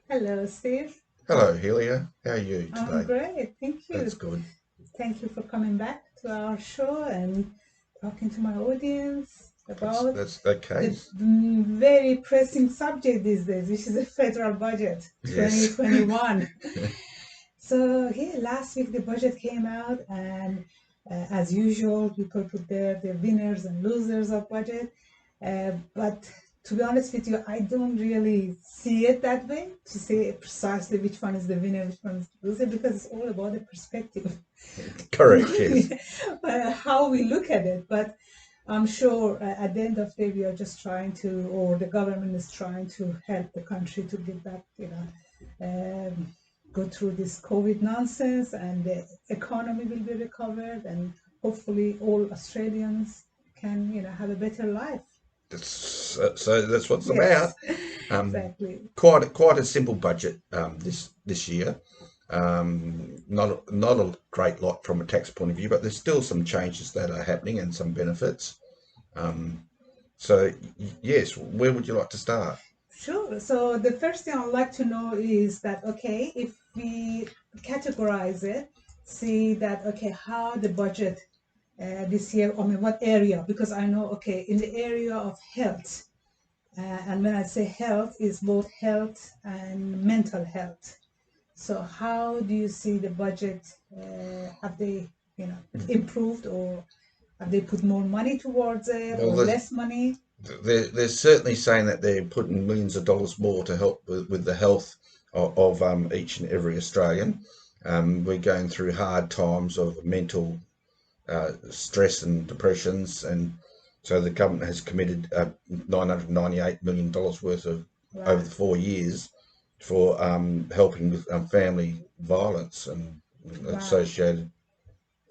Hello, Steve. Hello, Helia. How are you I'm today? great. Thank That's you. good. Thank you for coming back to our show and talking to my audience about That's okay. the very pressing subject these days, which is the federal budget Yes. 2021. So, here last week the budget came out, and as usual, people put their winners and losers of budget. But to be honest with you, I don't really see it that way to say precisely which one is the winner, which one is the loser, because it's all about the perspective, Correct, yes. how we look at it. But I'm sure at the end of the day, we are just trying to, or the government is trying to help the country to get back, go through this COVID nonsense, and the economy will be recovered, and hopefully all Australians can, have a better life. So that's what it's about. Yes, Um, exactly. quite a simple budget this year. Not a great lot from a tax point of view, but there's still some changes that are happening and some benefits. Um, yes, where would you like to start? Sure. So the first thing I'd like to know is that, okay, if we categorize it, see that, okay, how the budget this year, I mean, what area? Because I know, okay, in the area of health, and when I say health, is both health and mental health. So how do you see the budget? Have they, improved, or have they put more money towards it, Well, or less money? they're certainly saying that they're putting millions of dollars more to help with the health of each and every Australian. We're going through hard times of mental stress and depressions, and so the government has committed $998 million worth of over Wow. the 4 years for helping with family violence and Wow. associated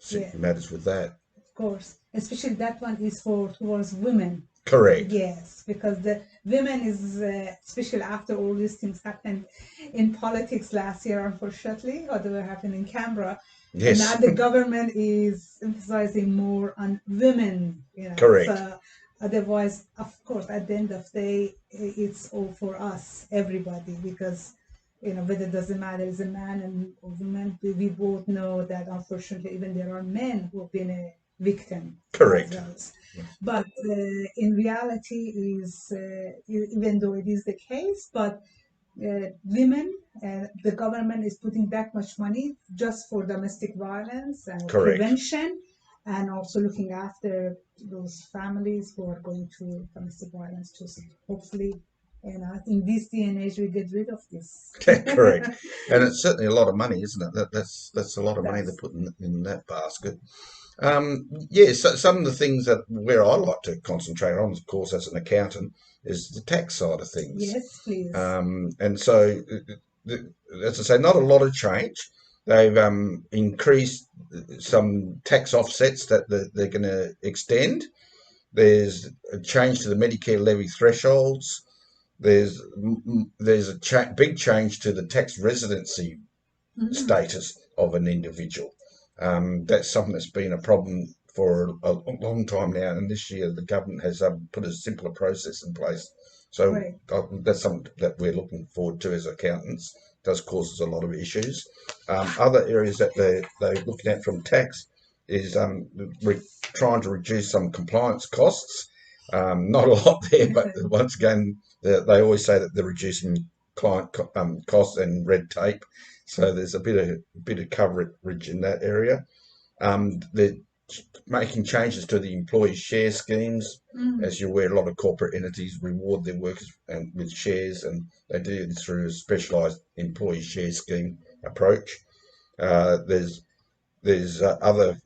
Yeah. matters with that. Of course, especially that one is for towards women. Correct. Yes, because the women is especially after all these things happened in politics last year, unfortunately, or they were happening in Canberra, and now Yes. the government is emphasizing more on women. Correct. So otherwise, of course, at the end of the day, it's all for us, everybody, because whether it doesn't matter is a man and or woman, we both know that unfortunately even there are men who have been a victim as Correct. well. But in reality is even though it is the case, but women, the government is putting that much money just for domestic violence and Correct. prevention, and also looking after those families who are going through domestic violence too. So hopefully, in this day and age, we get rid of this. Correct. And it's certainly a lot of money, isn't it? That's a lot of money they That's put in that basket. So some of the things that where I like to concentrate on, of course, as an accountant, is the tax side of things. yes, please. And so, as I say, not a lot of change. They've increased some tax offsets that they're going to extend. There's a change to the Medicare levy thresholds. There's a big change to the tax residency Mm, status of an individual. That's something that's been a problem for a long time now, and this year the government has put a simpler process in place. So great. that's something that we're looking forward to as accountants. It does cause us a lot of issues. Other areas that they're looking at from tax is trying to reduce some compliance costs. Not a lot there, but once again, they always say that they're reducing client costs and red tape. So there's a bit of coverage in that area. They're making changes to the employee share schemes. Mm, As you're aware, a lot of corporate entities reward their workers with shares, and they do this through a specialised employee share scheme approach. There's other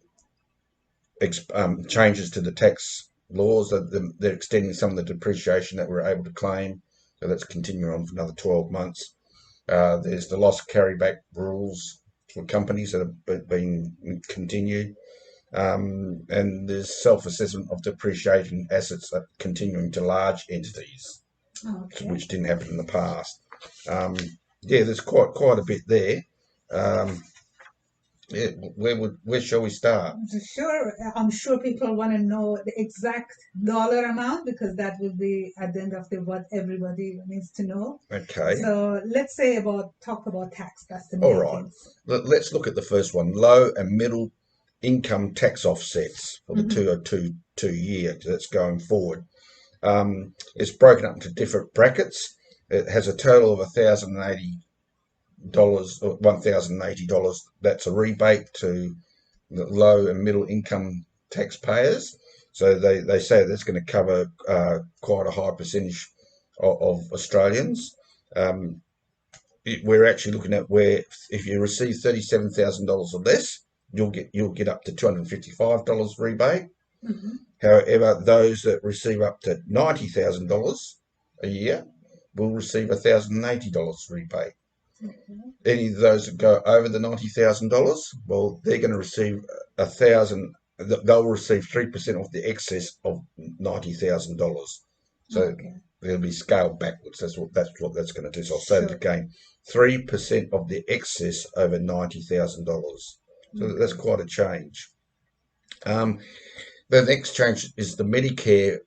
changes to the tax laws that they're extending some of the depreciation that we're able to claim. So that's continuing on for another 12 months. There's the loss carryback rules for companies that have been continued. And there's self-assessment of depreciating assets continuing to large entities, okay. which didn't happen in the past. Um, yeah, there's quite a bit there. Um, Yeah, where shall we start? Sure, I'm sure people want to know the exact dollar amount because that will be at the end of the what everybody needs to know. Okay, So let's say talk about tax. That's the all main right. things. Let's look at the first one: low and middle income tax offsets for the Mm-hmm. 2022 year that's going forward. It's broken up into different brackets. It has a total of $1,080 or $1,080. That's a rebate to the low and middle income taxpayers. So they say that's going to cover quite a high percentage of Australians. Um, we're actually looking at where if you receive $37,000 or less, you'll get up to $255 rebate. Mm-hmm. However, those that receive up to $90,000 a year will receive $1,080 rebate. Okay. Any of those that go over the $90,000, well, they're going to receive a thousand. They'll receive 3% of the excess of $90,000. So Okay. they'll be scaled backwards. That's going to do. So I'll say that Sure. again: 3% of the excess over $90,000. So that's Okay. quite a change. Um, the next change is the Medicare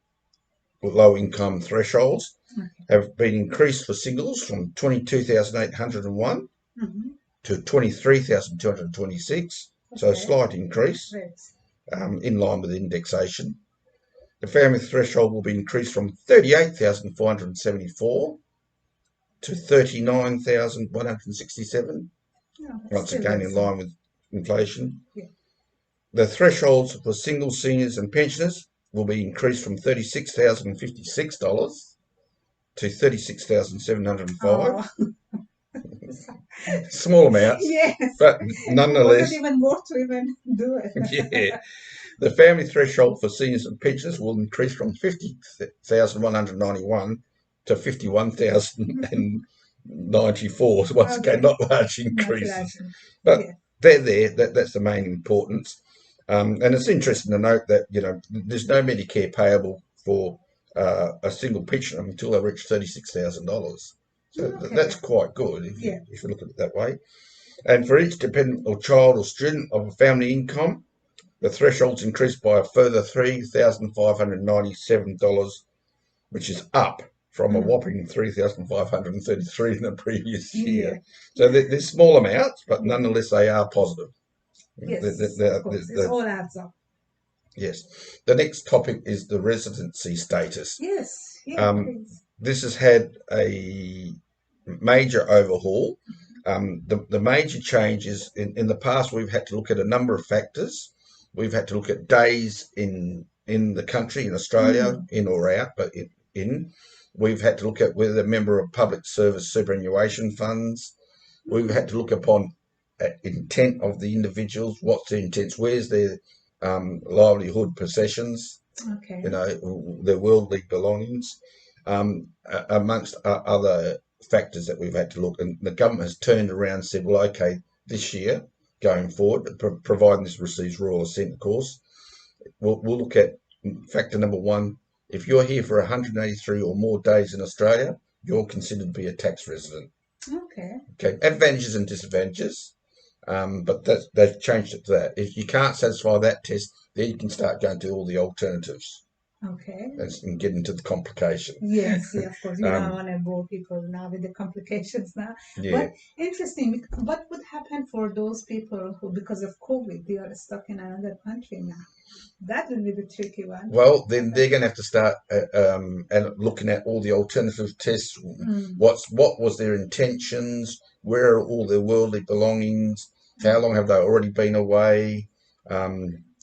low income thresholds Okay. have been increased for singles from 22,801 Mm-hmm. to 23,226, so a Okay. slight increase Great. in line with indexation. The family threshold will be increased from 38,474 to 39,167, Yeah, once still again the in same. line with inflation. Yeah. The thresholds for single seniors and pensioners will be increased from $36,056 to 36,705. Oh, Small amounts, yes. but Was it nonetheless, even more to even do it? yeah. The family threshold for seniors and pensioners will increase from 50,191 to 51,094. So once again, Okay. not large Not increases, flashing. but Yeah. they're there. That's the main importance. And it's interesting to note that there's no Medicare payable for a single pensioner until they reach $36,000. So that's Okay. quite good Yeah. if you look at it that way. And for each dependent or child or student of a family income, the threshold's increased by a further $3,597, which is up from a Mm. whopping 3,533 in the previous Yeah. year. So they're small amounts, but Yeah. nonetheless they are positive. Yes, of course. It all adds up. Yes. The next topic is the residency status. Yes. Yeah, Um, please. this has had a major overhaul. The major changes in the past, we've had to look at a number of factors. We've had to look at days in the country, in Australia, Mm. in or out, but in. We've had to look at whether they're a member of public service superannuation funds. We've had to look upon intent of the individuals. What's their intents? Where's their livelihood possessions? Okay. Their worldly belongings, amongst other factors that we've had to look. And the government has turned around and said, well, okay, this year going forward, providing this receives royal assent, of course, we'll look at factor number one. If you're here for 183 or more days in Australia, you're considered to be a tax resident. Okay. Okay, advantages and disadvantages. But they've changed it to that. If you can't satisfy that test, then you can start going to all the alternatives Okay. and get into the complication. Yes, yeah, of course. We don't Um, want to bore people now with the complications now. yeah. But interesting, what would happen for those people who, because of COVID, they are stuck in another country now? That would be the tricky one. Well, then they're going to have to start and looking at all the alternative tests. Mm. What was their intentions? Where are all their worldly belongings? How long Okay. have they already been away?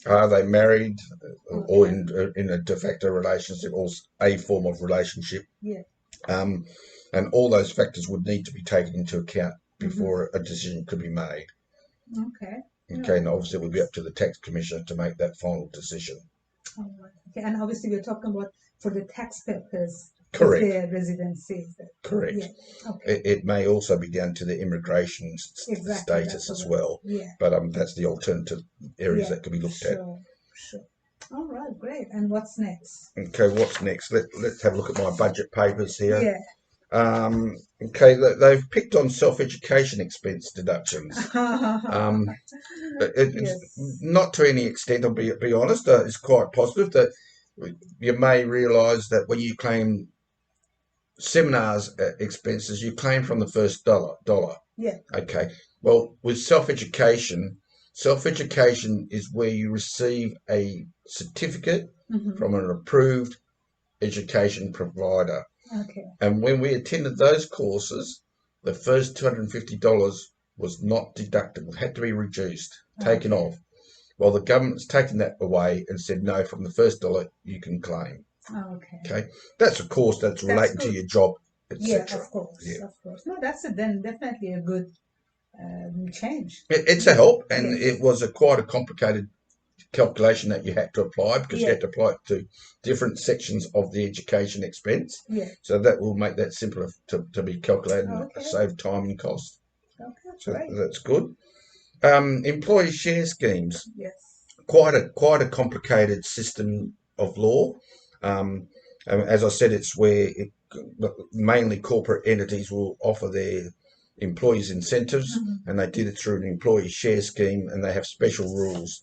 Are they married or Okay. in a de facto relationship or a form of relationship? Yeah. Um, and all those factors would need to be taken into account Hmm. before a decision could be made. Okay. All Okay, and right. obviously it would be up to the tax commissioner to make that final decision. All right. Okay. And obviously, we're talking about for the tax purpose, if Correct, their residency is there. correct. Yeah. Okay. It may also be down to the immigration Exactly. That's status what. as well, Yeah. but that's the alternative areas Yeah. that could be looked at. Sure. Sure. All right. Great. And what's next? Okay, what's next? Let's have a look at my budget papers here. Yeah. Okay, they've picked on self-education expense deductions. Um, it's Yes. not to any extent, I'll be honest. It's quite positive that you may realise that when you claim seminars expenses, you claim from the first dollar. Yeah. Okay. Well, with self-education is where you receive a certificate Mm-hmm. from an approved education provider. Okay. And when we attended those courses, the first $250 was not deductible, had to be reduced, taken Okay. off. Well, the government's taken that away and said, no, from the first dollar you can claim. Okay. Okay. That's a course that's That's relating to good. your job, Yeah, etc. of course, Yeah. of course. No, that's then definitely a good change. It's a Yeah. help, and Yes. it was quite a complicated calculation that you had to apply because you Yeah. had to apply it to different sections of the education expense. Yeah. So that will make that simpler to be calculated and Okay. save time and cost. Okay. So Great. that's good. Employee share schemes, Yes. quite a complicated system of law. Um, as I said, it's where mainly corporate entities will offer their employees incentives, Mm-hmm. and they did it through an employee share scheme, and they have special rules,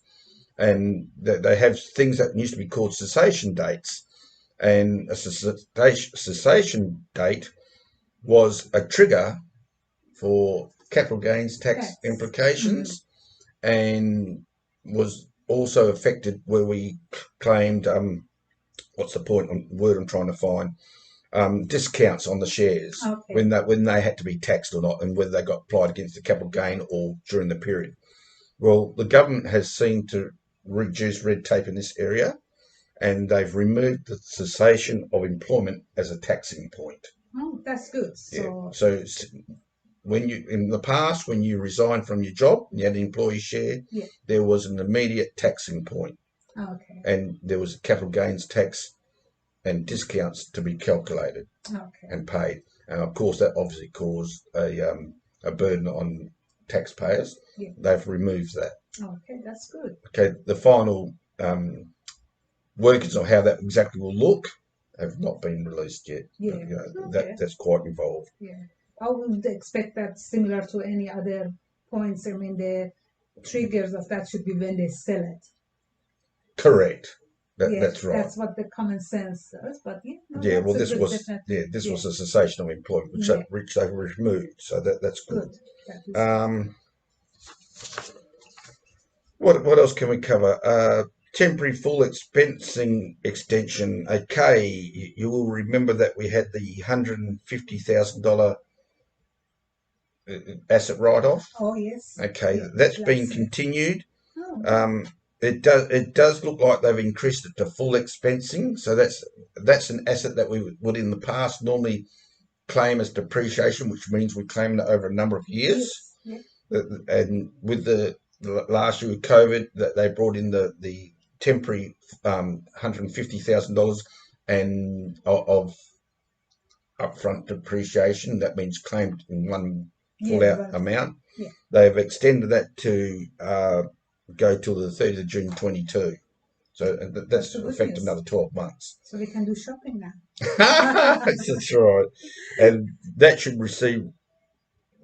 and they have things that used to be called cessation dates, and a cessation date was a trigger for capital gains tax Tax. Mm-hmm. implications, and was also affected where we claimed what's the point word I'm trying to find, discounts on the shares Okay. when they had to be taxed or not, and whether they got applied against the capital gain or during the period. Well, the government has seen to reduce red tape in this area, and they've removed the cessation of employment as a taxing point. Oh, that's good. Yeah. So, So when you in the past, when you resigned from your job and you had an employee share, yeah. there was an immediate taxing point, Okay. and there was capital gains tax and discounts to be calculated Okay. and paid. And of course, that obviously caused a burden on taxpayers. Yeah. They've removed that. Okay. That's good. Okay, the final workings of how that exactly will look have not been released yet. Yeah. You know, Okay. that's quite involved. Yeah. I would expect that similar to any other points. I mean, the triggers of that should be when they sell it. Correct. Yeah, That's right. that's what the common sense says. But yeah, no, Yeah. that's Well, a good, definitely. this Yeah, was a cessation of employment, yeah, which they removed. So that's good. good. That is good. Um, what else can we cover? Temporary full expensing extension. Okay, you will remember that we had the $150,000 asset write-off. Oh yes, Okay, yeah, that's been last year. continued. Oh, good. Um, it does look like they've increased it to full expensing. So that's an asset that we would in the past normally claim as depreciation, which means we claim it over a number of years. Yes, yeah, And with the last year with COVID, that they brought in the temporary $150,000 and of upfront depreciation. That means claimed in one full yeah, out but amount. yeah. They've extended that to go till the 30th of June 22. So That's that's the good affect news. another 12 months. So we can do shopping now. That's right. And that should receive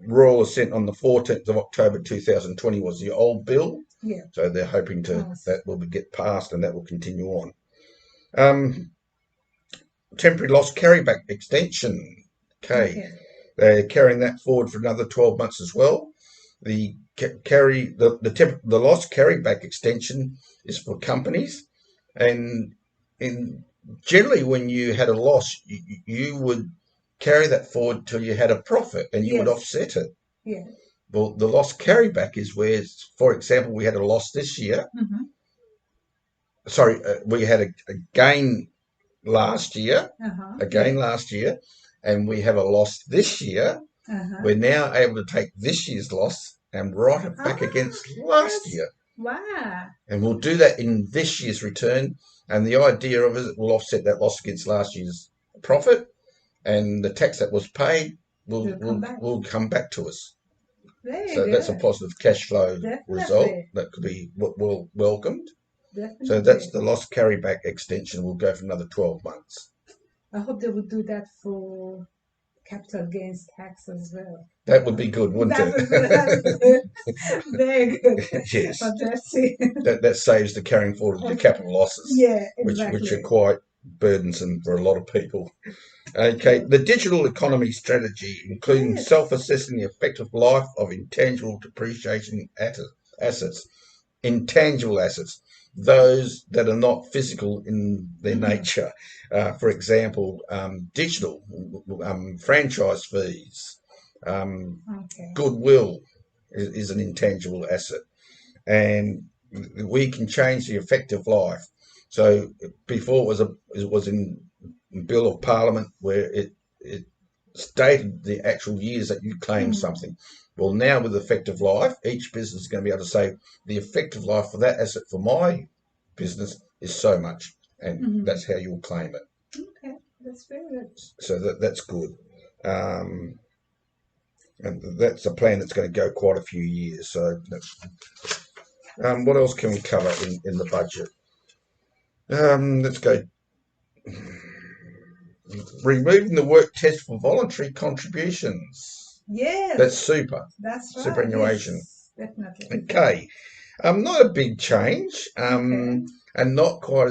royal assent on the 14th of October 2020 was the old bill. Yeah. So they're hoping Nice. that will get passed and that will continue on. Um, Temporary loss carryback extension. Okay. Okay. They're carrying that forward for another 12 months as well. The the loss carryback extension is for companies, and in generally when you had a loss, you would carry that forward till you had a profit, and you would Yes. offset it. Yeah. Well, the loss carryback is where, for example, we had a loss this year. Mm-hmm. Sorry, we had a gain last year, Uh-huh. a Yeah. gain last year, and we have a loss this year. Uh-huh. We're now able to take this year's loss and write it back Ah, against last that's year. wow. And we'll do that in this year's return. And the idea of it will offset that loss against last year's profit, and the tax that was paid Will come back. will come back to us. Very So that's a good. positive cash flow result Definitely. that could be well welcomed. So that's Definitely. the loss carryback extension. Will go for another 12 months. I hope they would do that for capital gains tax as well. That would be good, wouldn't That it? would be that's good. Very good. Yes. But let's see. That saves the carrying forward of the capital losses, Yeah, which are exactly. quite burdensome for a lot of people. Okay, the digital economy strategy, including Yes. self-assessing the effective life of intangible depreciation assets, intangible assets, those that are not physical in their nature. For example, digital franchise fees, Okay. goodwill is an intangible asset, and we can change the effective life. So before it was in Bill of Parliament where it stated the actual years that you claim something. Well, now with effective life, each business is going to be able to say the effective life for that asset for my business is so much, and that's how you'll claim it. Okay, that's very good. So that's good. And that's a plan that's going to go quite a few years. So that's, what else can we cover in the budget? Let's go. Removing the work test for voluntary contributions. Yes, That's super. that's right. Superannuation. Yes, definitely. Okay. Not a big change, Okay. and not quite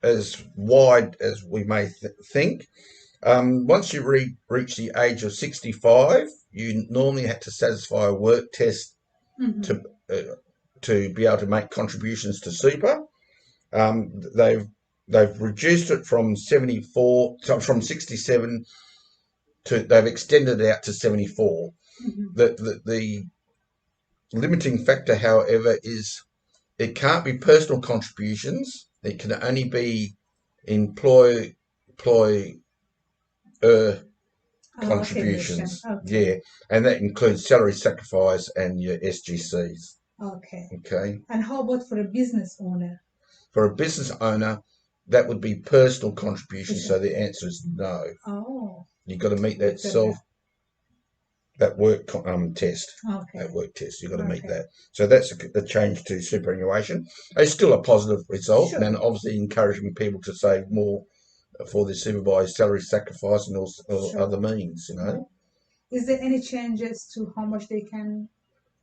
as wide as we may think. Once you reach the age of 65, you normally have to satisfy a work test to to be able to make contributions to super. They've reduced it from from 67 to they've extended it out to 74. The limiting factor, however, is it can't be personal contributions. It can only be employer contributions. Okay. Yeah, and that includes salary sacrifice and your SGCs. Okay. Okay. And how about for a business owner? For a business owner, that would be personal contributions. So the answer is no. Oh. You've got to meet that work test. Okay. That work test. You've got to meet that. So that's a change to superannuation. It's still a positive result, and obviously encouraging people to save more for the supervised salary sacrifice and also other means. You know. Is there any changes to how much they can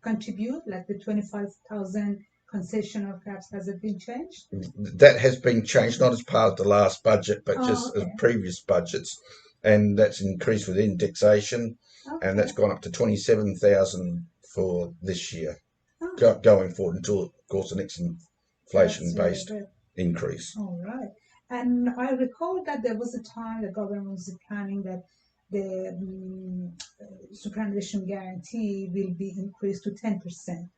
contribute, like the 25,000 concession or perhaps has it been changed? That has been changed, not as part of the last budget, but just as previous budgets, and that's increased with indexation, and that's gone up to 27,000 for this year, going forward until, of course, the next inflation-based increase. All right. And I recall that there was a time the government was planning that the superannuation guarantee will be increased to 10%.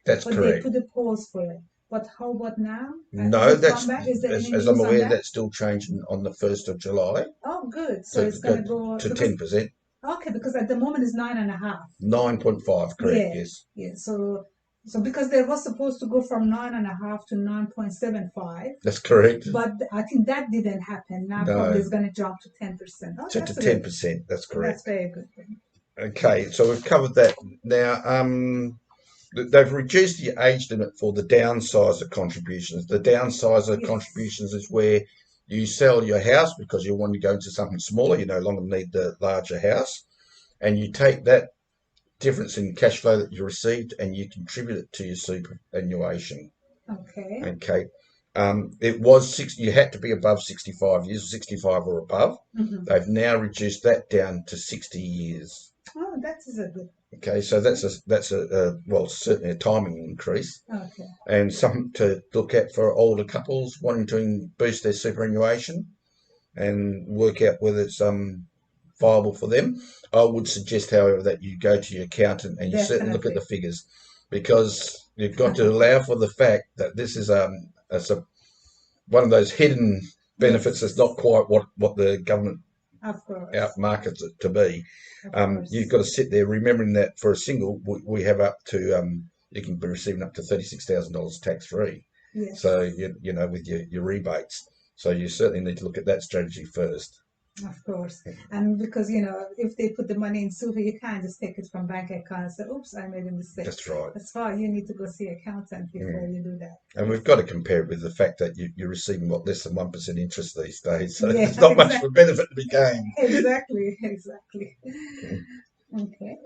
That's but correct. They put a pause for it. But how about now? No, that's Is there any as I'm news on aware, that? that's still changing on the 1st of July. Oh, good. So it's going to go to 10%. Okay, because at the moment it's 9.5. 9.5, correct? Yes. Yeah. So because they was supposed to go from 9.5 to 9.75. That's correct. But I think that didn't happen. Now probably it's going to jump to 10%. Oh, to 10%. That's correct. That's very good. Okay, so we've covered that. Now, they've reduced the age limit for the downsizer contributions. The downsizer contributions is where you sell your house because you want to go into something smaller. You no longer need the larger house, and you take that difference in cash flow that you received and you contribute it to your superannuation. Okay. Okay. It was you had to be above 65 years, 65 or above. They've now reduced that down to 60 years. Oh, that is a good. Okay, so that's well, certainly a timing increase. Okay. And something to look at for older couples wanting to boost their superannuation and work out whether it's viable for them. I would suggest, however, that you go to your accountant and you certainly look at the figures, because you've got to allow for the fact that this is one of those hidden benefits that's not quite what the government outmarkets it to be. You've got to sit there remembering that for a single, we have up to you can be receiving up to $36,000 tax free. Yes. So you know, with your rebates. So you certainly need to look at that strategy first. Of course. And because, if they put the money in super, you can't just take it from bank account and say, oops, I made a mistake. That's right. That's why you need to go see accountant before you do that. And Yes. we've got to compare it with the fact that you're receiving less than 1% interest these days. So Yeah, there's not much of exactly. a benefit to be gained. Exactly, exactly. Okay.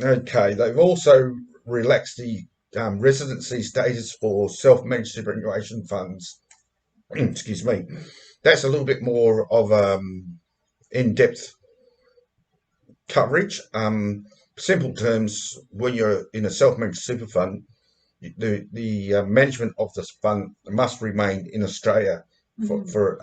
Okay, they've also relaxed the residency status for self-managed superannuation funds. Excuse me. That's a little bit more of in-depth coverage. Simple terms, when you're in a self-managed super fund, the management of this fund must remain in Australia for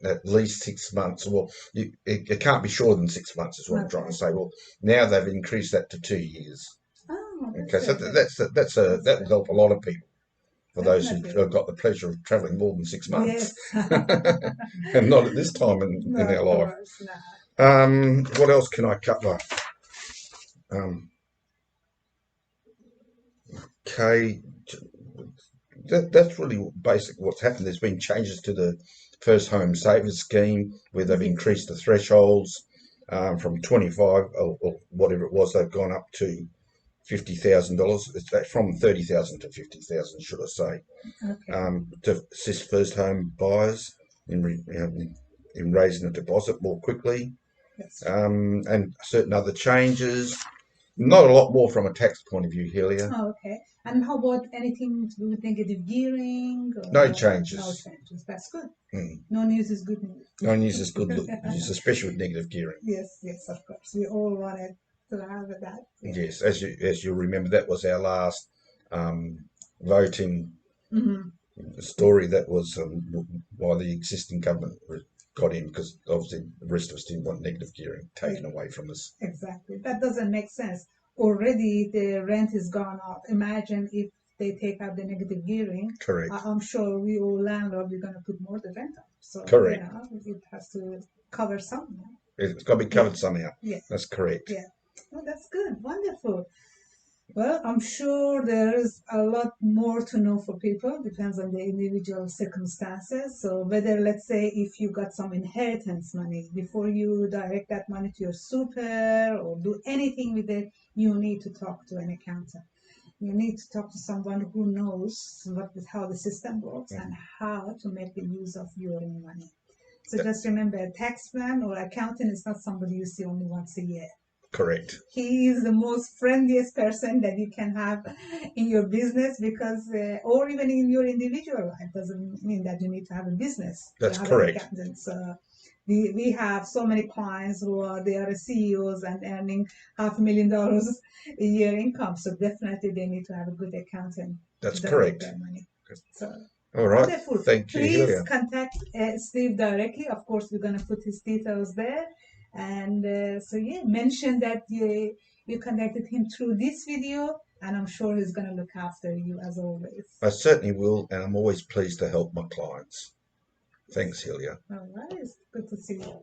at least 6 months. Well, it can't be shorter than 6 months, is what I'm trying to say. Well, now they've increased that to 2 years. Oh, Okay, so good. that will help a lot of people. For those Definitely. who've got the pleasure of travelling more than 6 months, Yes. and not at this time in No, their of life. course, no. What else can I cover? Okay, that's really basic what's happened. There's been changes to the first home savers scheme where they've Yes. increased the thresholds from 25 or whatever it was. They've gone up to $50,000. It's from 30,000 to 50,000, should I say, Okay. to assist first home buyers in raising the deposit more quickly, Yes. and certain other changes. Not a lot more from a tax point of view, Helia. Oh, okay. And how about anything to do with negative gearing? No No changes. changes. That's good. Mm. No news is good news. No news is good news, especially with negative gearing. Yes, yes, of course. We all wanted to have that. Yeah. Yes, as you remember, that was our last voting Hmm. story. That was why the existing government got in, because obviously the rest of us didn't want negative gearing taken away from us. Exactly. That doesn't make sense. Already the rent is gone up. Imagine if they take out the negative gearing. Correct. I'm sure we all landlord we're going to put more the rent up. So Correct. it has to cover some. It's got to be covered somehow. Yeah. That's correct. Yeah. Oh, that's good. Wonderful. Well, I'm sure there is a lot more to know for people. Depends on the individual circumstances. So whether, let's say, if you got some inheritance money, before you direct that money to your super or do anything with it, you need to talk to an accountant. You need to talk to someone who knows how the system works and how to make the use of your own money. So just remember, a taxman or accountant is not somebody you see only once a year. Correct. He is the most friendliest person that you can have in your business because, or even in your individual life. Doesn't mean that you need to have a business. That's to have correct. An accountant. So we have so many clients who they are CEOs and earning $500,000 a year income. So definitely they need to have a good accountant. That's to direct correct. their money. So All right. wonderful. Thank you, Please Helia. contact Steve directly. Of course, we're going to put his details there. And mention that you contacted him through this video, and I'm sure he's going to look after you as always. I certainly will, and I'm always pleased to help my clients. Thanks, Helia. All right. Good to see you.